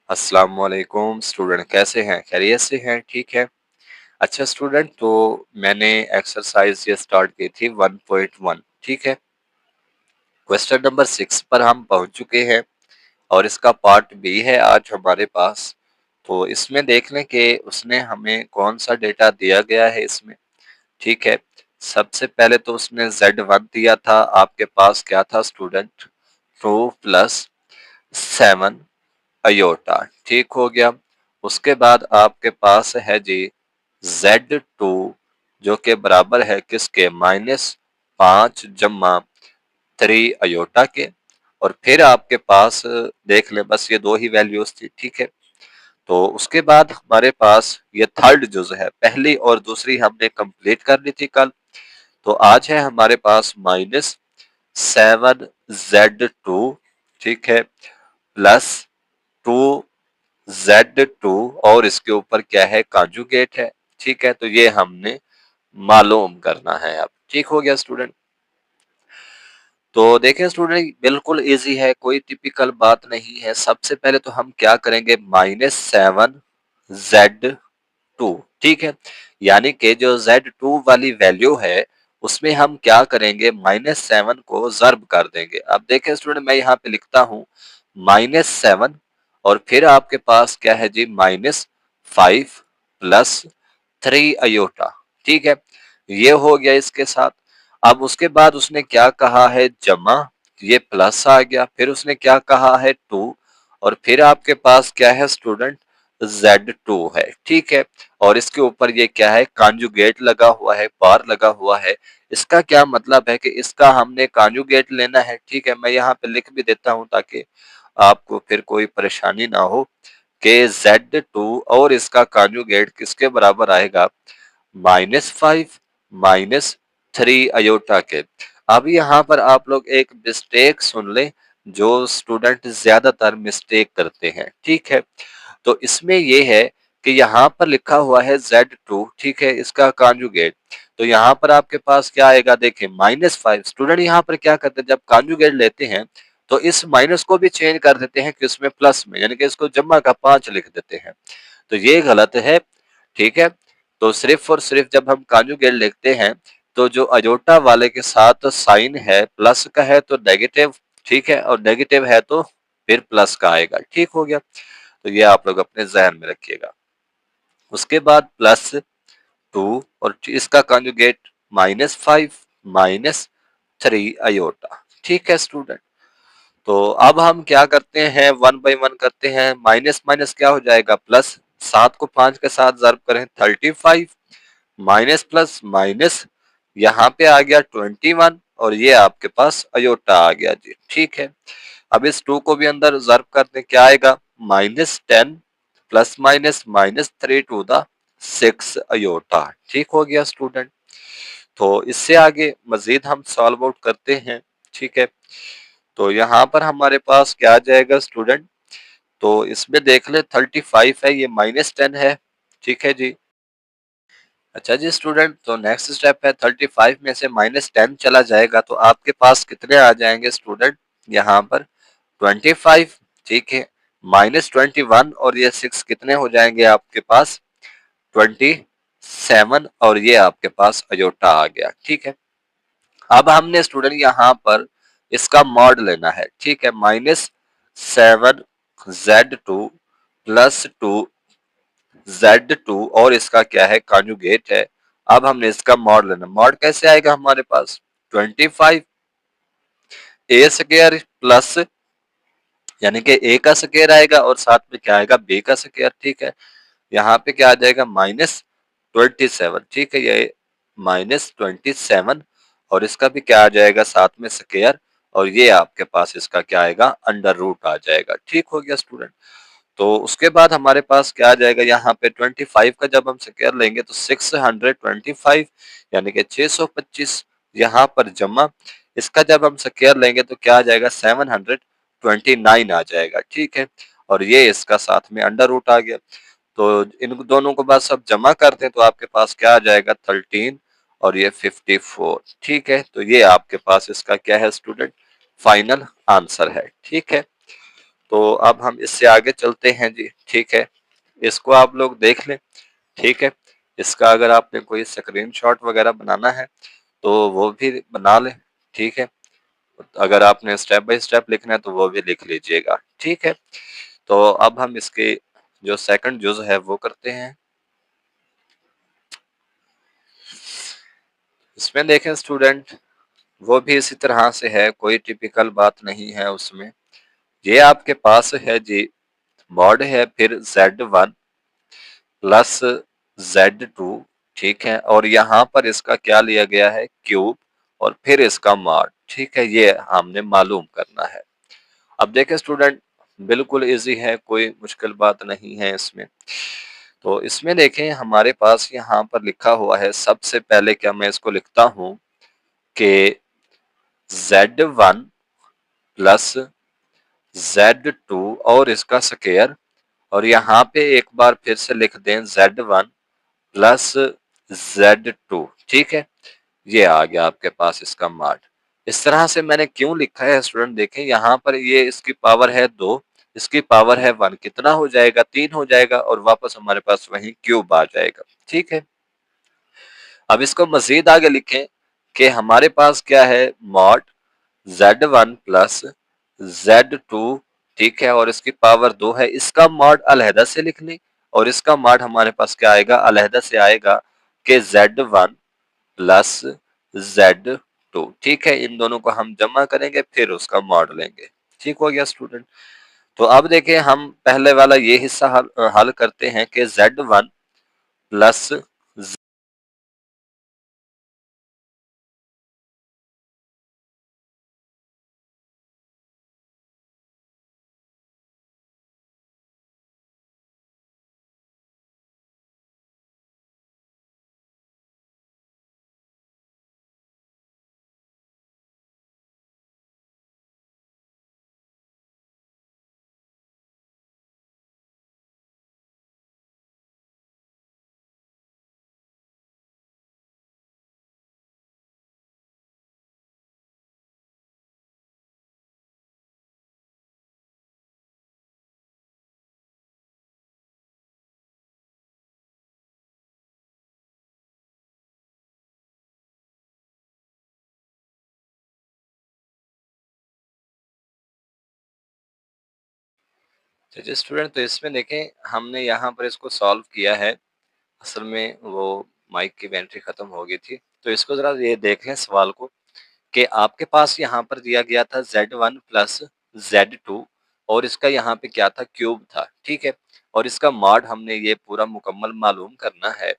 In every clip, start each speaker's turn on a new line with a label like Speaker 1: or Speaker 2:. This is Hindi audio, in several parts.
Speaker 1: अस्सलाम वालेकुम स्टूडेंट, कैसे हैं? खैरियत से हैं? ठीक है। अच्छा स्टूडेंट, तो मैंने एक्सरसाइज ये स्टार्ट की थी 1.1, ठीक है। क्वेश्चन नंबर 6 पर हम पहुंच चुके हैं और इसका पार्ट बी है आज हमारे पास। तो इसमें देख लें कि उसने हमें कौन सा डेटा दिया गया है इसमें, ठीक है। सबसे पहले तो उसने Z1 दिया था, आपके पास क्या था स्टूडेंट? 2+7 अयोटा, ठीक हो गया। उसके बाद आपके पास है जी Z2, जो कि बराबर है किसके? -5 जमा 3 अयोटा के। और फिर आपके पास देख ले, बस ये दो ही वैल्यूज थी, ठीक है। तो उसके बाद हमारे पास ये थर्ड जुज है, पहली और दूसरी हमने कंप्लीट कर ली थी कल। तो आज है हमारे पास -7Z2, ठीक है, +2Z2 और इसके ऊपर क्या है? कॉन्जुगेट है, ठीक है। तो ये हमने मालूम करना है अब, ठीक हो गया स्टूडेंट। तो देखें स्टूडेंट, बिल्कुल इजी है, कोई टिपिकल बात नहीं है। सबसे पहले तो हम क्या करेंगे? -7Z2, ठीक है। यानी कि जो Z2 वाली वैल्यू है उसमें हम क्या करेंगे? -7 को ज़र्ब कर देंगे। अब देखें स्टूडेंट, मैं यहाँ पे लिखता हूँ -7 और फिर आपके पास क्या है जी? -5 + 3 अयोटा, ठीक है। ये हो गया इसके साथ। अब उसके बाद उसने क्या कहा है? जमा, ये प्लस आ गया। फिर उसने क्या कहा है? 2 और फिर आपके पास क्या है स्टूडेंट? Z2 है, ठीक है। और इसके ऊपर ये क्या है? कॉन्जुगेट लगा हुआ है, बार लगा हुआ है। इसका क्या मतलब है कि इसका हमने कॉन्जुगेट लेना है, ठीक है। मैं यहाँ पे लिख भी देता हूँ ताकि आपको फिर कोई परेशानी ना हो कि Z2 और इसका कॉन्जुगेट किसके बराबर आएगा? -5 -3 अयोटा के। अब यहाँ पर आप लोग एक मिस्टेक सुन लें, जो स्टूडेंट ज्यादातर मिस्टेक करते हैं, ठीक है। तो इसमें ये है कि यहाँ पर लिखा हुआ है Z2, ठीक है, इसका कॉन्जुगेट। तो यहाँ पर आपके पास क्या आएगा? देखें -5। स्टूडेंट यहाँ पर क्या करते हैं? जब कॉन्जुगेट लेते हैं तो इस माइनस को भी चेंज कर देते हैं किसमें? प्लस में, यानी कि इसको जमा का 5 लिख देते हैं। तो ये गलत है, ठीक है। तो सिर्फ और सिर्फ जब हम कॉन्जुगेट लिखते हैं तो जो अयोटा वाले के साथ साइन है प्लस का है तो नेगेटिव, ठीक है, और नेगेटिव है तो फिर प्लस का आएगा, ठीक हो गया। तो ये आप लोग अपने जहन में रखिएगा। उसके बाद +2 और इसका कॉन्जुगेट -5 -3 अयोटा, ठीक है स्टूडेंट। तो अब हम क्या करते हैं? वन बाई वन करते हैं। माइनस माइनस क्या हो जाएगा? प्लस। 7 को 5 के साथ ज़र्ब करें 35, माइनस प्लस माइनस, यहाँ पे आ गया 21 और ये आपके पास अयोटा आ गया जी, ठीक है। अब इस 2 को भी अंदर ज़र्ब करते, क्या आएगा? -10 plus minus -3 to the 6 iota, ठीक हो गया स्टूडेंट। तो इससे आगे मजीद हम सॉल्व आउट करते हैं, ठीक है। तो यहाँ पर हमारे पास क्या आ जाएगा स्टूडेंट? तो इसमें देख ले 35 है, ये -10 है, ठीक है जी। अच्छा जी स्टूडेंट, तो नेक्स्ट स्टेप है 35 में से -10 चला जाएगा तो आपके पास कितने आ जाएंगे स्टूडेंट? यहाँ पर 25, ठीक है, -21 और ये 6 कितने हो जाएंगे आपके पास? 27 और ये आपके पास अयोटा आ गया, ठीक है। अब हमने स्टूडेंट यहाँ पर इसका मॉड लेना है, ठीक है। -7Z2 +2Z2 और इसका क्या है? कॉन्जुगेट है। अब हमने इसका मॉड लेना। मॉड कैसे आएगा हमारे पास? 25 ए स्क्वायर प्लस, यानी कि ए का स्क्वायर आएगा और साथ में क्या आएगा? बी का स्क्वायर, ठीक है। यहाँ पे क्या आ जाएगा? -27, ठीक है, ये -27 और इसका भी क्या आ जाएगा? साथ में स्क्वायर और ये आपके पास इसका क्या आएगा? अंडर रूट आ जाएगा, ठीक हो गया स्टूडेंट। तो उसके बाद हमारे पास क्या आ जाएगा? यहाँ पे 25 का जब हम स्क्वायर लेंगे तो 625, यानी कि 625, यहाँ पर जमा, इसका जब हम स्क्वायर लेंगे तो क्या आ जाएगा? 729 आ जाएगा, ठीक है। और ये इसका साथ में अंडर रूट आ गया। तो इन दोनों को बस अब जमा करते हैं तो आपके पास क्या आ जाएगा? 13 और ये 54, ठीक है। तो ये आपके पास इसका क्या है स्टूडेंट? फाइनल आंसर है, ठीक है। तो अब हम इससे आगे चलते हैं जी, ठीक है। इसको आप लोग देख लें, ठीक है। इसका अगर आपने कोई स्क्रीनशॉट वगैरह बनाना है तो वो भी बना लें, ठीक है। अगर आपने स्टेप बाय स्टेप लिखना है तो वो भी लिख लीजिएगा, ठीक है। तो अब हम इसके जो सेकंड जुज़ है वो करते हैं। इसमें देखें स्टूडेंट, वो भी इसी तरह से है, कोई टिपिकल बात नहीं है उसमें। ये आपके पास है जी, मॉड है, फिर Z1 प्लस Z2, ठीक है। और यहाँ पर इसका क्या लिया गया है, क्यूब, और फिर इसका मॉड, ठीक है। ये हमने मालूम करना है। अब देखें स्टूडेंट, बिल्कुल इजी है, कोई मुश्किल बात नहीं है इसमें। तो इसमें देखें हमारे पास यहाँ पर लिखा हुआ है, सबसे पहले क्या मैं इसको लिखता हूँ कि Z1 प्लस Z2 और इसका स्क्वायर, और यहाँ पे एक बार फिर से लिख दें Z1 प्लस Z2, ठीक है। ये आ गया आपके पास इसका मॉड। इस तरह से मैंने क्यों लिखा है स्टूडेंट, देखें यहाँ पर ये इसकी पावर है 2, इसकी पावर है 1, कितना हो जाएगा, 3 हो जाएगा, और वापस हमारे पास वही क्यूब आ जाएगा, ठीक है। अब इसको मजीद आगे लिखें कि हमारे पास क्या है, मॉड Z1 प्लस Z2, ठीक है, और इसकी पावर 2 है। इसका मॉड अलहदा से लिख लें, और इसका मॉड हमारे पास क्या आएगा, अलहदा से आएगा कि Z1 प्लस Z2, ठीक है। इन दोनों को हम जमा करेंगे, फिर उसका मॉड लेंगे, ठीक हो गया स्टूडेंट। तो अब देखिए हम पहले वाला ये हिस्सा हल करते हैं कि Z1 प्लस, चलिए स्टूडेंट, तो इसमें देखें हमने यहाँ पर इसको सॉल्व किया है। असल में वो माइक की बैटरी खत्म हो गई थी। तो इसको जरा ये देख लें सवाल को, कि आपके पास यहाँ पर दिया गया था Z1 प्लस Z2, और इसका यहाँ पे क्या था, क्यूब था, ठीक है। और इसका मॉड हमने ये पूरा मुकम्मल मालूम करना है।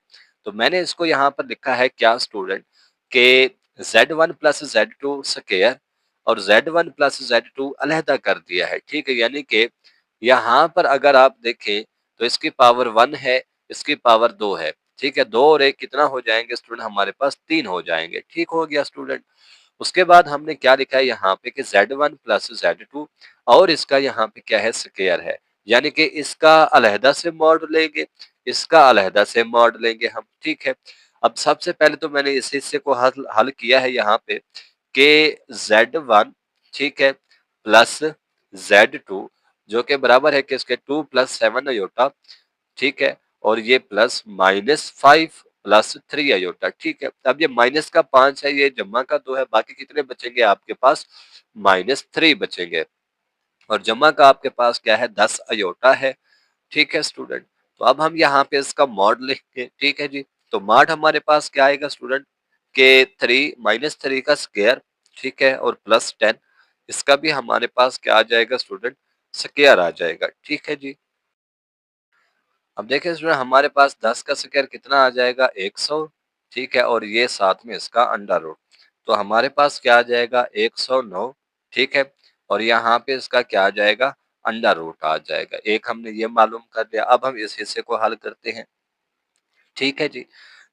Speaker 1: तो मैंने इसको यहाँ पर लिखा है क्या स्टूडेंट, कि Z1 प्लस Z2 स्क्वायर और Z1 प्लस Z2 अलहदा कर दिया है, ठीक है। यानी कि यहाँ पर अगर आप देखें तो इसकी पावर 1 है, इसकी पावर 2 है, ठीक है। 2 और 1 कितना हो जाएंगे स्टूडेंट, हमारे पास 3 हो जाएंगे, ठीक हो गया स्टूडेंट। उसके बाद हमने क्या लिखा है यहाँ पे कि Z1 प्लस Z2, और इसका यहाँ पे क्या है, स्क्वायर है। यानी कि इसका अलहदा से मॉड लेंगे, इसका अलहदा से मॉड लेंगे हम, ठीक है। अब सबसे पहले तो मैंने इस हिस्से को हल हल किया है यहाँ पे कि Z1, ठीक है, प्लस Z2, जो कि बराबर है कि इसके 2 प्लस 7 अयोटा, ठीक है। और ये प्लस -5 प्लस 3 अयोटा, ठीक है। अब ये माइनस का 5 है, ये जमा का 2 है, बाकी कितने बचेंगे आपके पास, -3 बचेंगे। और जमा का आपके पास क्या है, 10 अयोटा है, ठीक है स्टूडेंट। तो अब हम यहाँ पे इसका मॉड लिखेंगे, ठीक है जी। तो मॉड हमारे पास क्या आएगा स्टूडेंट, के 3 -3 का स्क्वायर, ठीक है, और प्लस 10, इसका भी हमारे पास क्या आ जाएगा स्टूडेंट, स्क्वायर आ जाएगा, ठीक है जी। अब देखिए स्टूडेंट, हमारे पास 10 का स्क्वायर कितना आ जाएगा, 100, ठीक है। और ये साथ में इसका अंडर रूट, तो हमारे पास क्या आ जाएगा, 109, ठीक है। और यहाँ पे इसका क्या आ जाएगा, अंडर रूट आ जाएगा। एक हमने ये मालूम कर लिया। अब हम इस हिस्से को हल करते हैं, ठीक है जी।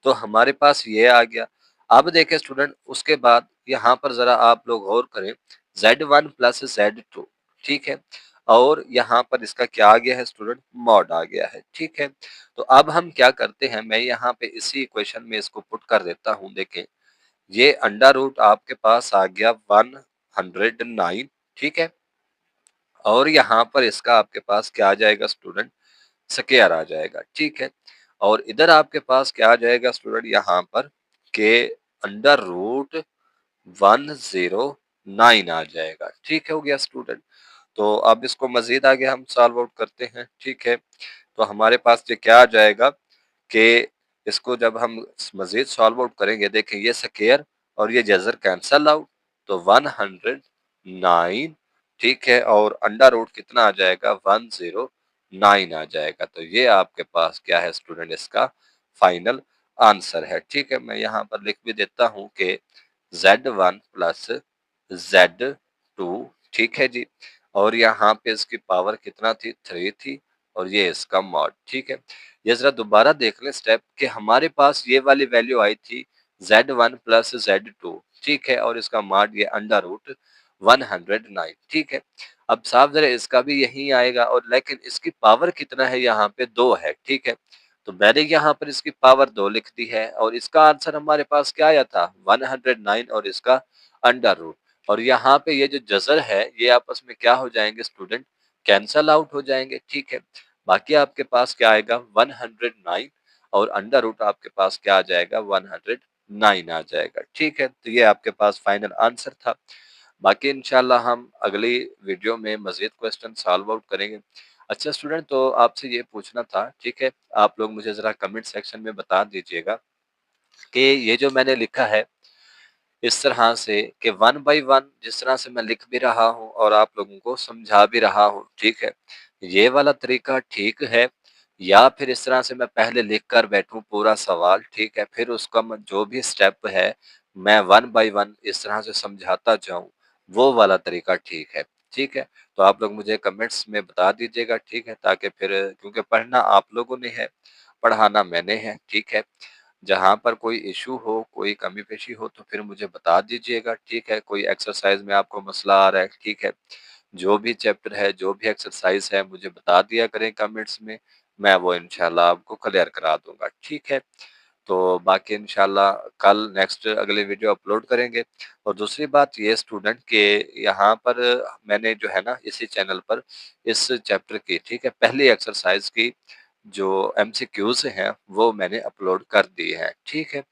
Speaker 1: तो हमारे पास ये आ गया। अब देखें स्टूडेंट, उसके बाद यहाँ पर जरा आप लोग गौर करें, Z1 प्लस Z2, ठीक है। और यहाँ पर इसका क्या आ गया है स्टूडेंट, मॉड आ गया है, ठीक है। तो अब हम क्या करते हैं, मैं यहाँ पे इसी इक्वेशन में इसको पुट कर देता हूँ। देखें, ये अंडर रूट आपके पास आ गया 109, ठीक है। और यहाँ पर इसका आपके पास क्या आ जाएगा स्टूडेंट, स्क्वायर आ जाएगा, ठीक है। और इधर आपके पास क्या आ जाएगा स्टूडेंट, यहाँ पर के अंडर रूट 109 आ जाएगा, ठीक है, हो गया स्टूडेंट। तो अब इसको मजीद आगे हम सॉल्व आउट करते हैं, ठीक है। तो हमारे पास ये क्या आ जाएगा कि इसको जब हम मजीद सॉल्व आउट करेंगे, देखें ये स्क्वायर और ये जजर कैंसल आउट, तो 109, ठीक है, और अंडर रूट कितना आ जाएगा, 109 आ जाएगा। तो ये आपके पास क्या है स्टूडेंट, इसका फाइनल आंसर है, ठीक है। मैं यहाँ पर लिख भी देता हूँ कि Z1 प्लस Z2, ठीक है जी, और यहाँ पे इसकी पावर कितना थी, 3 थी, और ये इसका मॉड, ठीक है। ये जरा दोबारा देख लें स्टेप कि हमारे पास ये वाली वैल्यू आई थी Z1 प्लस Z2, ठीक है, और इसका मॉड ये अंडर रूट 109, ठीक है। अब साफ जरा इसका भी यही आएगा, और लेकिन इसकी पावर कितना है, यहाँ पे 2 है, ठीक है। तो मैंने यहाँ पर इसकी पावर 2 लिख दी है, और इसका आंसर हमारे पास क्या आया था, 109, और इसका अंडर रूट। और यहाँ पे ये जो जजर है ये आपस में क्या हो जाएंगे स्टूडेंट, कैंसल आउट हो जाएंगे, ठीक है। बाकी आपके पास क्या आएगा, 109, और अंडर रूट आपके पास क्या आ जाएगा, 109 आ जाएगा, ठीक है। तो ये आपके पास फाइनल आंसर था। बाकी इंशाल्लाह हम अगली वीडियो में मजीद क्वेश्चन सॉल्व आउट करेंगे। अच्छा स्टूडेंट, तो आपसे ये पूछना था, ठीक है, आप लोग मुझे जरा कमेंट सेक्शन में बता दीजिएगा कि ये जो मैंने लिखा है इस तरह से कि वन बाय वन जिस तरह से मैं लिख भी रहा हूँ और आप लोगों को समझा भी रहा हूँ, ठीक है, ये वाला तरीका ठीक है, या फिर इस तरह से मैं पहले लिख कर बैठूं पूरा सवाल, ठीक है, फिर उसका जो भी स्टेप है मैं वन बाय वन इस तरह से समझाता जाऊं, वो वाला तरीका ठीक है, ठीक है। तो आप लोग मुझे कमेंट्स में बता दीजिएगा, ठीक है, ताकि फिर, क्योंकि पढ़ना आप लोगों ने है, पढ़ाना मैंने है, ठीक है। जहाँ पर कोई इश्यू हो, कोई कमी पेशी हो, तो फिर मुझे बता दीजिएगा, ठीक है। कोई एक्सरसाइज में आपको मसला आ रहा है, ठीक है, जो भी चैप्टर है, जो भी एक्सरसाइज है, मुझे बता दिया करें कमेंट्स में, मैं वो इंशाल्लाह आपको क्लियर करा दूंगा, ठीक है। तो बाकी इंशाल्लाह कल नेक्स्ट अगले वीडियो अपलोड करेंगे। और दूसरी बात ये स्टूडेंट के यहाँ पर मैंने जो है ना इसी चैनल पर इस चैप्टर की, ठीक है, पहली एक्सरसाइज की जो एमसीक्यूज हैं वो मैंने अपलोड कर दी है, ठीक है।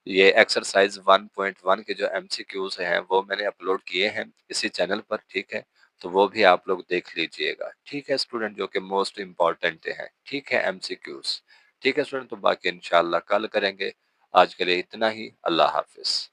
Speaker 1: ये एक्सरसाइज 1.1 के जो एमसीक्यूज हैं वो मैंने अपलोड किए हैं इसी चैनल पर, ठीक है। तो वो भी आप लोग देख लीजिएगा, ठीक है स्टूडेंट, जो कि मोस्ट इम्पॉर्टेंट है, ठीक है, एमसीक्यूज, ठीक है स्टूडेंट। तो बाकी इंशाल्लाह कल करेंगे, आज के लिए इतना ही, अल्लाह हाफिज।